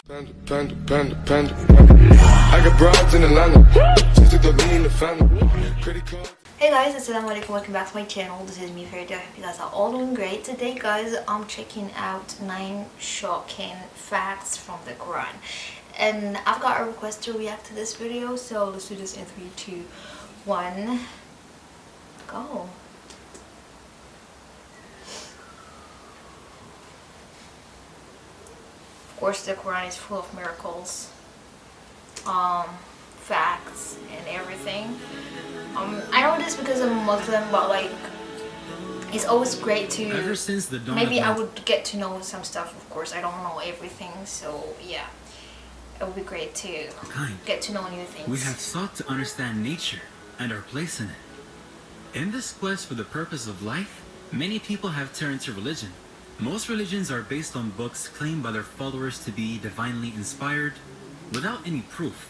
Panda. I got broads in Atlanta. Just to me in the family. Credit card. Hey guys, assalamualaikum, welcome back to my channel. This is me, Farida. I hope you guys are all doing great. Today guys, I'm checking out 9 shocking facts from the Quran. And I've got a request to react to this video, so let's do this in 3, 2, 1, go. Of course, the Quran is full of miracles, facts, and everything. I know this because I'm a Muslim, but like, it's always great to. Ever since the dawn maybe of I would get to know some stuff. Of course, I don't know everything, so yeah, it would be great to get to know new things. We have sought to understand nature and our place in it. In this quest for the purpose of life, many people have turned to religion. Most religions are based on books claimed by their followers to be divinely inspired, without any proof.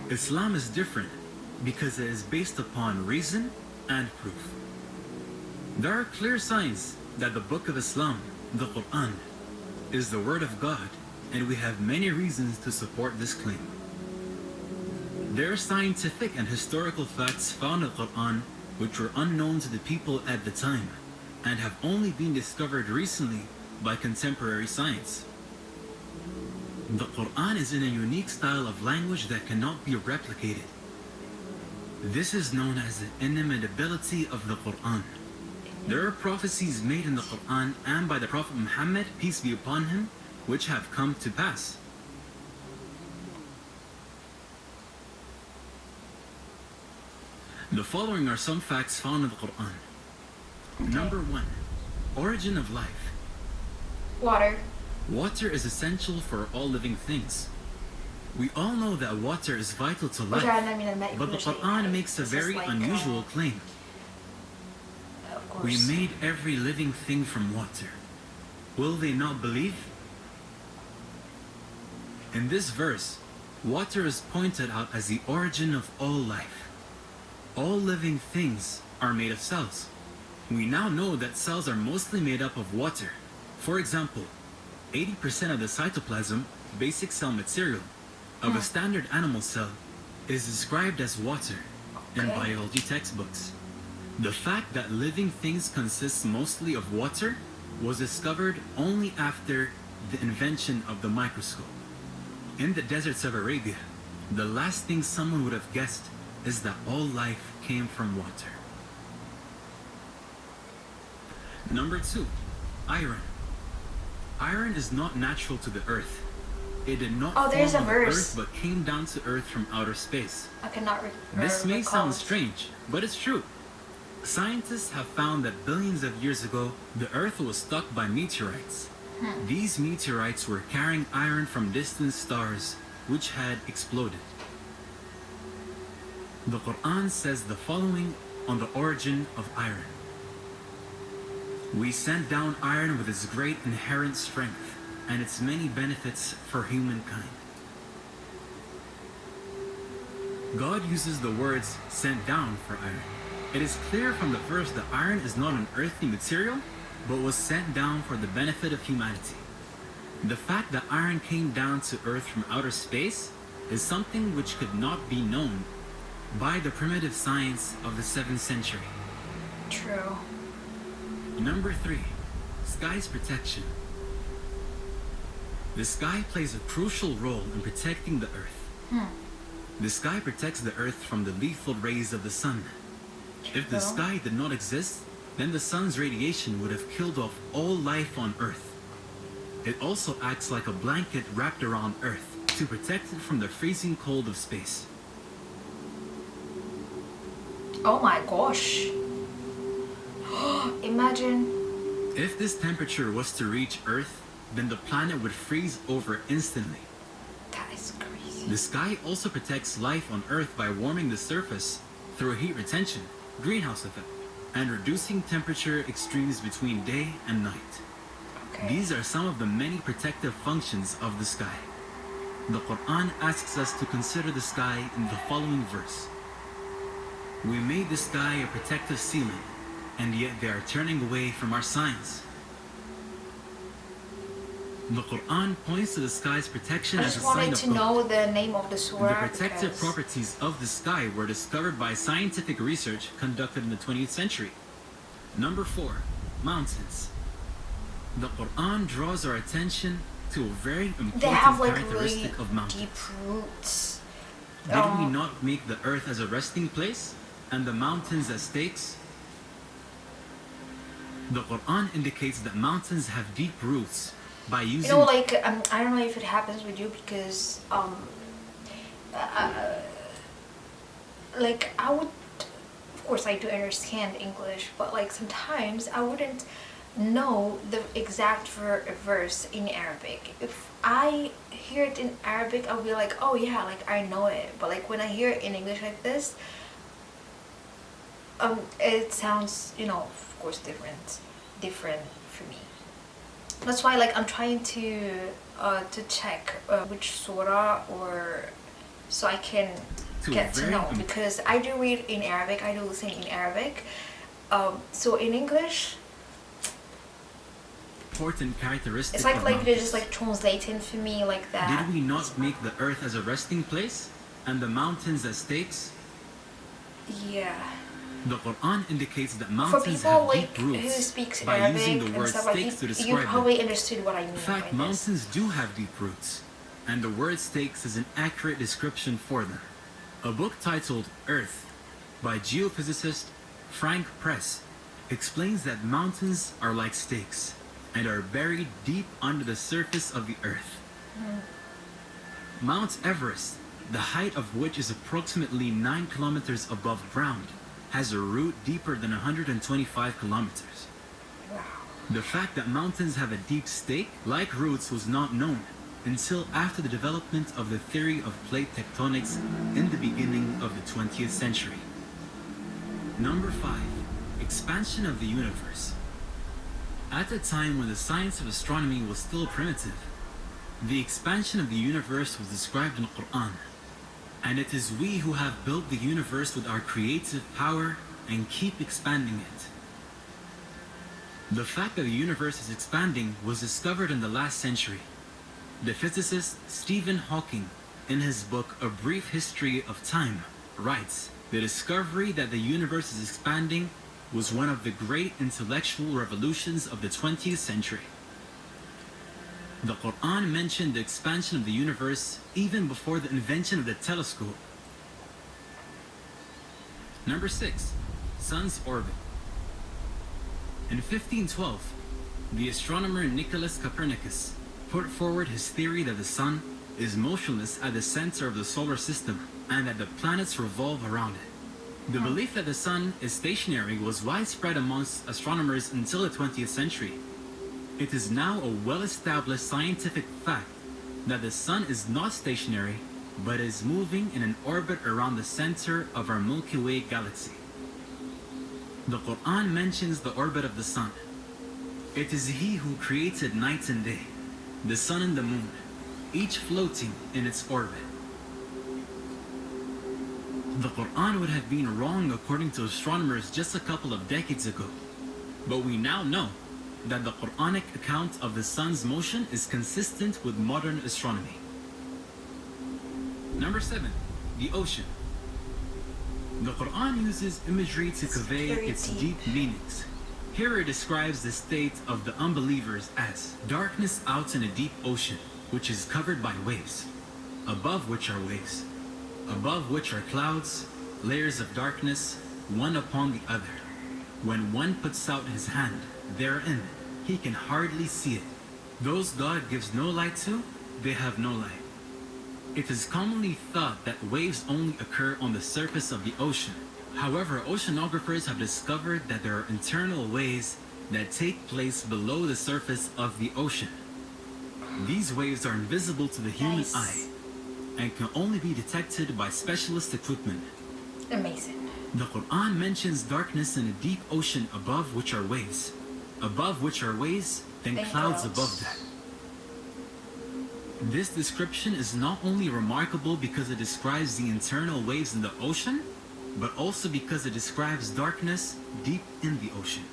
Islam is different because it is based upon reason and proof. There are clear signs that the book of Islam, the Quran, is the word of God, and we have many reasons to support this claim. There are scientific and historical facts found in the Quran which were unknown to the people at the time and have only been discovered recently by contemporary science. The Quran is in a unique style of language that cannot be replicated. This is known as the inimitability of the Quran. There are prophecies made in the Quran and by the Prophet Muhammad, peace be upon him, which have come to pass. The following are some facts found in the Quran. Number 1. Origin of life. Water. Water is essential for all living things. We all know that water is vital to life, but the Quran makes a very unusual claim. We made every living thing from water. Will they not believe? In this verse, water is pointed out as the origin of all life. All living things are made of cells. We now know that cells are mostly made up of water. For example, 80% of the cytoplasm, basic cell material, of a standard animal cell is described as water in biology textbooks. The fact that living things consist mostly of water was discovered only after the invention of the microscope. In the deserts of Arabia, the last thing someone would have guessed is that all life came from water. Number 2. Iron. Iron is not natural to the earth. It did not fall on the earth but came down to earth from outer space. I cannot This may sound strange, but it's true. Scientists have found that billions of years ago, the earth was struck by meteorites. These meteorites were carrying iron from distant stars which had exploded. The Quran says the following on the origin of iron. We sent down iron with its great inherent strength and its many benefits for humankind. God uses the words sent down for iron. It is clear from the verse that iron is not an earthly material, but was sent down for the benefit of humanity. The fact that iron came down to earth from outer space is something which could not be known by the primitive science of the 7th century. True. Number 3. Sky's protection. The sky plays a crucial role in protecting the earth. The sky protects the earth from the lethal rays of the sun. If the sky did not exist, then the sun's radiation would have killed off all life on earth. It also acts like a blanket wrapped around earth to protect it from the freezing cold of space. Oh my gosh. Imagine. If this temperature was to reach Earth, then the planet would freeze over instantly. That is crazy. The sky also protects life on Earth by warming the surface through heat retention, greenhouse effect, and reducing temperature extremes between day and night. These are some of the many protective functions of the sky. The Quran asks us to consider the sky in the following verse. We made the sky a protective ceiling, and yet they are turning away from our signs. The Quran points to the sky's protection I as a just sign wanted of to God. know the name of the The surah protective because properties of the sky were discovered by scientific research conducted in the 20th century. Number 4. Mountains. The Quran draws our attention to a very important they have like really characteristic of mountains. deep roots. Did we not make the earth as a resting place and the mountains as stakes? The Quran indicates that mountains have deep roots by using... You know, like, I don't know if it happens with you because, like, I would, of course I do understand English, but like sometimes I wouldn't know the exact verse in Arabic. If I hear it in Arabic, I'll be like, oh yeah, like I know it. But like when I hear it in English like this, it sounds, you know, of course different for me. That's why like I'm trying to check which surah or so I can get to know, because I do read in Arabic, I do listen in Arabic. So in English, important characteristic it's like of they're mountains. just like translating for me like that. Did we not make the earth as a resting place and the mountains as stakes? Yeah. The Quran indicates that For mountains people have like deep who roots speaks by Arabic using the and word stuff like stakes to you describe probably them. understood what I mean In fact, by this. mountains do have deep roots, and the word stakes is an accurate description for them. A book titled Earth by geophysicist Frank Press explains that mountains are like stakes and are buried deep under the surface of the earth. Mount Everest, the height of which is approximately 9 kilometers above ground, has a root deeper than 125 kilometers. Wow. The fact that mountains have a deep stake-like roots was not known until after the development of the theory of plate tectonics in the beginning of the 20th century. Number 5. Expansion of the universe. At a time when the science of astronomy was still primitive, the expansion of the universe was described in the Quran. And it is we who have built the universe with our creative power and keep expanding it. The fact that the universe is expanding was discovered in the last century. The physicist Stephen Hawking, in his book A Brief History of Time, writes, "The discovery that the universe is expanding was one of the great intellectual revolutions of the 20th century." The Quran mentioned the expansion of the universe even before the invention of the telescope. Number 6. Sun's orbit. In 1512, the astronomer Nicholas Copernicus put forward his theory that the sun is motionless at the center of the solar system and that the planets revolve around it. The belief that the sun is stationary was widespread amongst astronomers until the 20th century. It is now a well-established scientific fact that the sun is not stationary, but is moving in an orbit around the center of our Milky Way galaxy. The Quran mentions the orbit of the sun. It is He who created night and day, the sun and the moon, each floating in its orbit. The Quran would have been wrong according to astronomers just a couple of decades ago, but we now know that the Quranic account of the sun's motion is consistent with modern astronomy. Number 7. The ocean. The Quran uses imagery to convey its deep meanings. Here it describes the state of the unbelievers as darkness out in a deep ocean, which is covered by waves, above which are waves, above which are clouds, layers of darkness, one upon the other. When one puts out his hand therein, he can hardly see it. Those God gives no light to, they have no light. It is commonly thought that waves only occur on the surface of the ocean. However, oceanographers have discovered that there are internal waves that take place below the surface of the ocean. These waves are invisible to the human eye and can only be detected by specialist equipment. Amazing. The Quran mentions darkness in a deep ocean above which are waves. Above which are waves, then clouds above that. This description is not only remarkable because it describes the internal waves in the ocean, but also because it describes darkness deep in the ocean.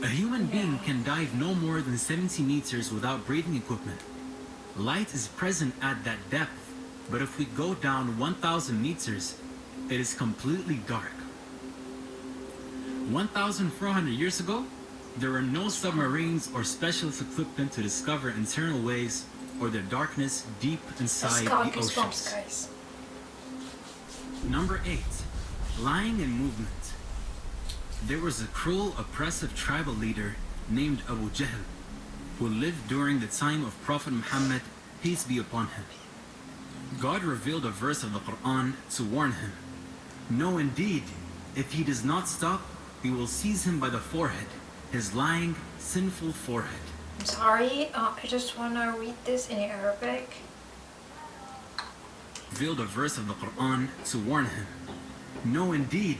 A human being can dive no more than 70 meters without breathing equipment. Light is present at that depth, but if we go down 1,000 meters, it is completely dark. 1,400 years ago, there were no submarines or specialist equipment to discover internal ways or the darkness deep inside the oceans. Guys. Number 8. Lying and movement. There was a cruel, oppressive tribal leader named Abu Jahl, who lived during the time of Prophet Muhammad, peace be upon him. God revealed a verse of the Quran to warn him. No, indeed, if he does not stop, we will seize him by the forehead, his lying, sinful forehead. I'm sorry, I just want to read this in Arabic. Revealed a verse of the Quran to warn him. No, indeed,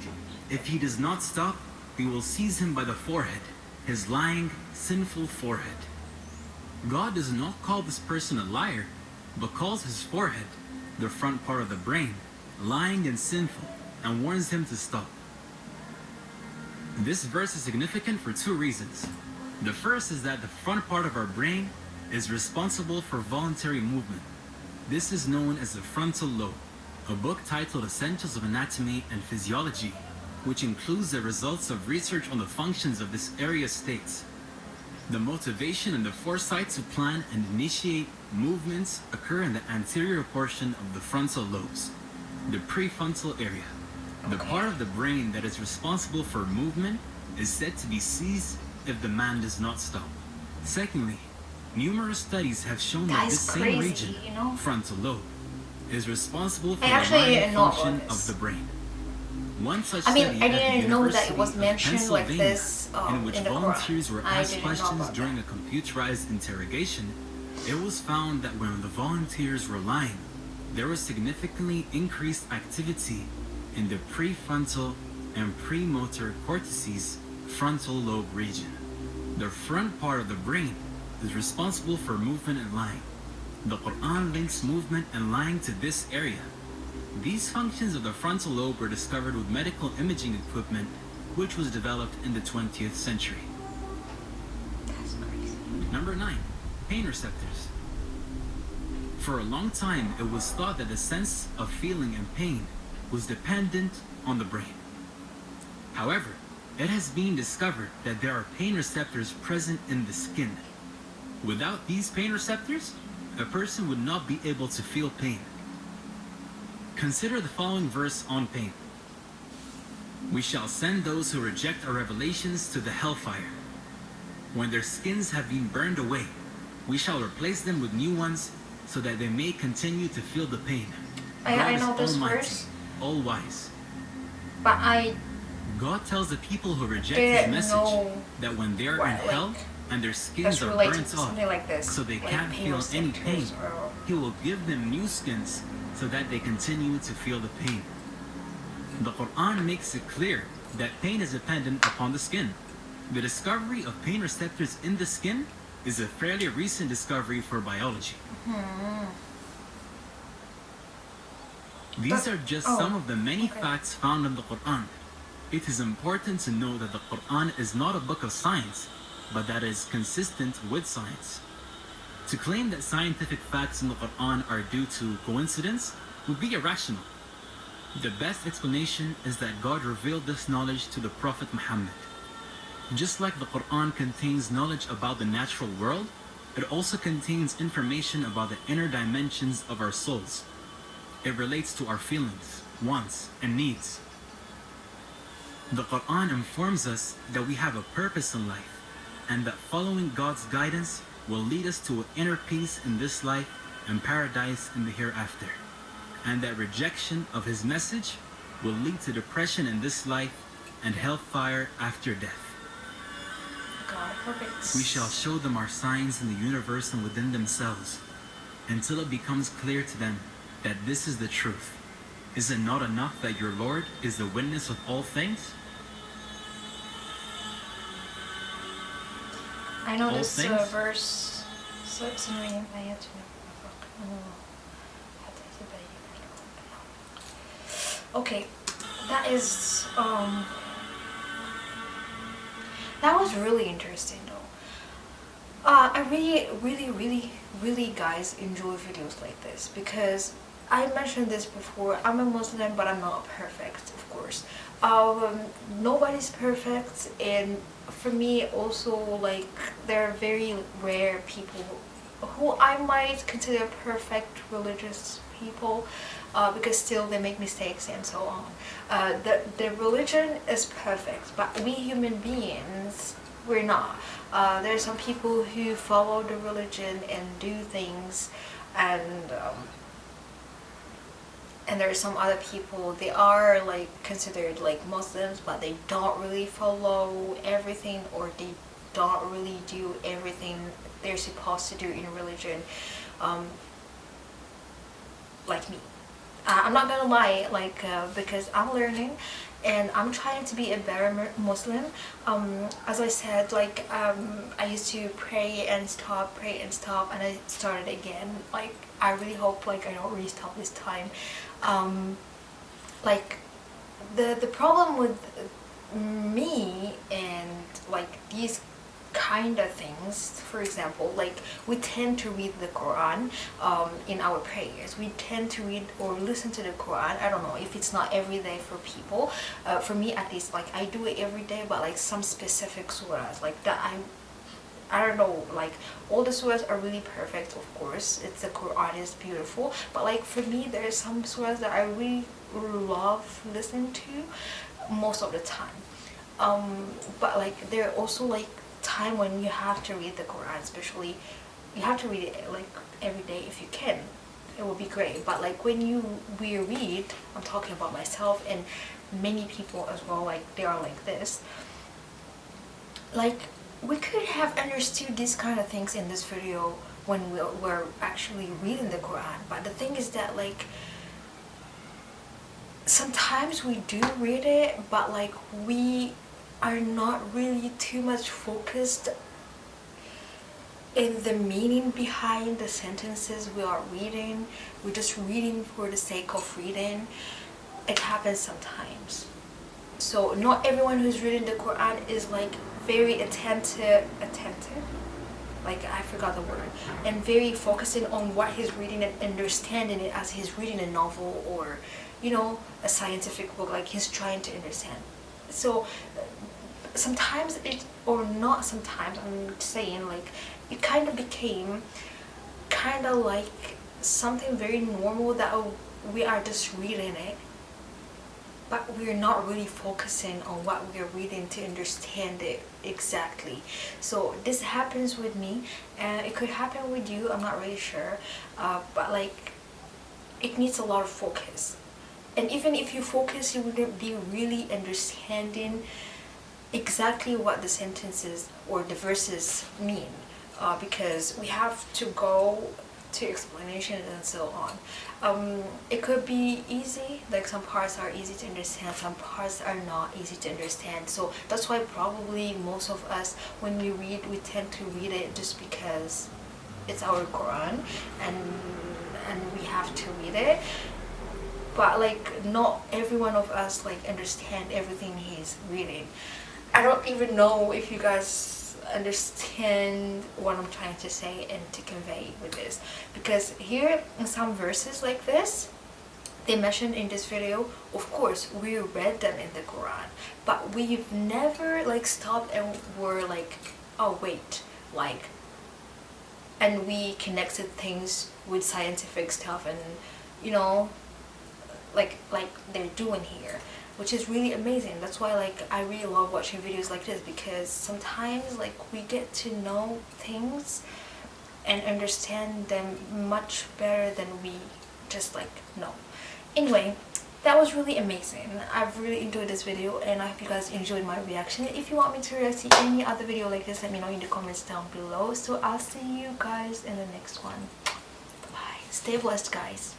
if he does not stop, we will seize him by the forehead, his lying, sinful forehead. God does not call this person a liar, but calls his forehead, the front part of the brain, lying and sinful, and warns him to stop. This verse is significant for two reasons. The first is that the front part of our brain is responsible for voluntary movement. This is known as the frontal lobe. A book titled Essentials of Anatomy and Physiology, which includes the results of research on the functions of this area, states the motivation and the foresight to plan and initiate movements occur in the anterior portion of the frontal lobes, the prefrontal area. The part of the brain that is responsible for movement is said to be seized if the man does not stop. Secondly, numerous studies have shown that this same region, frontal lobe, is responsible for the lying function of the brain. One such study I didn't know that it was of mentioned like Pennsylvania, this in which in the volunteers Quran. were asked questions during a computerized interrogation, it was found that when the volunteers were lying, there was significantly increased activity in the prefrontal and premotor cortices frontal lobe region. The front part of the brain is responsible for movement and lying. The Quran links movement and lying to this area. These functions of the frontal lobe were discovered with medical imaging equipment, which was developed in the 20th century. That's crazy. Number 9. Pain receptors. For a long time, it was thought that the sense of feeling and pain was dependent on the brain. However, it has been discovered that there are pain receptors present in the skin. Without these pain receptors, a person would not be able to feel pain. Consider the following verse on pain. We shall send those who reject our revelations to the hellfire. When their skins have been burned away, we shall replace them with new ones so that they may continue to feel the pain. I know God this is almighty, verse, all-wise. but God tells the people who reject didn't his message know that when they are in what, hell and their skins that's are related burnt to off, something like this. so they like can't pain feel any pain, receptors or- he will give them new skins so that they continue to feel the pain. The Quran makes it clear that pain is dependent upon the skin. The discovery of pain receptors in the skin is a fairly recent discovery for biology. These are just some of the many facts found in the Quran. It is important to know that the Quran is not a book of science, but that it is consistent with science. To claim that scientific facts in the Quran are due to coincidence would be irrational. The best explanation is that God revealed this knowledge to the Prophet Muhammad. Just like the Quran contains knowledge about the natural world, it also contains information about the inner dimensions of our souls. It relates to our feelings, wants, and needs. The Quran informs us that we have a purpose in life, and that following God's guidance will lead us to inner peace in this life and paradise in the hereafter, and that rejection of His message will lead to depression in this life and hellfire after death. God forbid. We shall show them our signs in the universe and within themselves, until it becomes clear to them that this is the truth. Is it not enough that your Lord is the witness of all things? I know all this things? verse. Okay, that is That was really interesting though. I really guys enjoy videos like this because I mentioned this before. I'm a Muslim, but I'm not perfect, of course. Nobody's perfect, and for me also, like, there are very rare people who I might consider perfect religious people, because still they make mistakes and so on. The religion is perfect, but we human beings, we're not. There are some people who follow the religion and do things, and there are some other people, they are like considered like Muslims, but they don't really follow everything, or they don't really do everything they're supposed to do in religion, like me. I'm not gonna lie, like, because I'm learning and I'm trying to be a better Muslim. As I said, like, I used to pray and stop, and I started again. Like, I really hope, like, I don't really stop this time. Like, the problem with me and like these kind of things, for example, like, we tend to read the Quran in our prayers. We tend to read or listen to the Quran. I don't know if it's not every day for people. For me at least, like, I do it every day, but like some specific surahs like that, I don't know, like, all the surahs are really perfect, of course. It's the Quran is beautiful, but like for me there are some surahs that I really love listening to most of the time. But like there are also like time when you have to read the Quran, especially you have to read it like every day if you can. It will be great. But like when we read, I'm talking about myself and many people as well, like they are like this. Like, we could have understood these kind of things in this video when we were actually reading the Quran, but the thing is that, like, sometimes we do read it, but like we are not really too much focused in the meaning behind the sentences we are reading. We're just reading for the sake of reading. It happens sometimes. So not everyone who's reading the Quran is like very attentive, like, I forgot the word, and very focusing on what he's reading and understanding it as he's reading a novel or, you know, a scientific book, like he's trying to understand. So sometimes it, or not sometimes, I'm saying, like, it kind of became kind of like something very normal that we are just reading it, but we're not really focusing on what we're reading to understand it exactly. So this happens with me, and it could happen with you, I'm not really sure, but like, it needs a lot of focus. And even if you focus, you wouldn't be really understanding exactly what the sentences or the verses mean, because we have to go to explanation and so on. It could be easy, like some parts are easy to understand, some parts are not easy to understand. So that's why probably most of us, when we read, we tend to read it just because it's our Quran and we have to read it. But like, not every one of us like understand everything he's reading. I don't even know if you guys understand what I'm trying to say and to convey with this, because here in some verses like this they mentioned in this video, of course we read them in the Quran, but we've never like stopped and were like, oh wait, like, and we connected things with scientific stuff and, you know, like they're doing here, which is really amazing. That's why, like, I really love watching videos like this, because sometimes like we get to know things and understand them much better than we just like know. Anyway, that was really amazing. I've really enjoyed this video and I hope you guys enjoyed my reaction. If you want me to react to any other video like this, let me know in the comments down below. So I'll see you guys in the next one. Bye. Stay blessed, guys.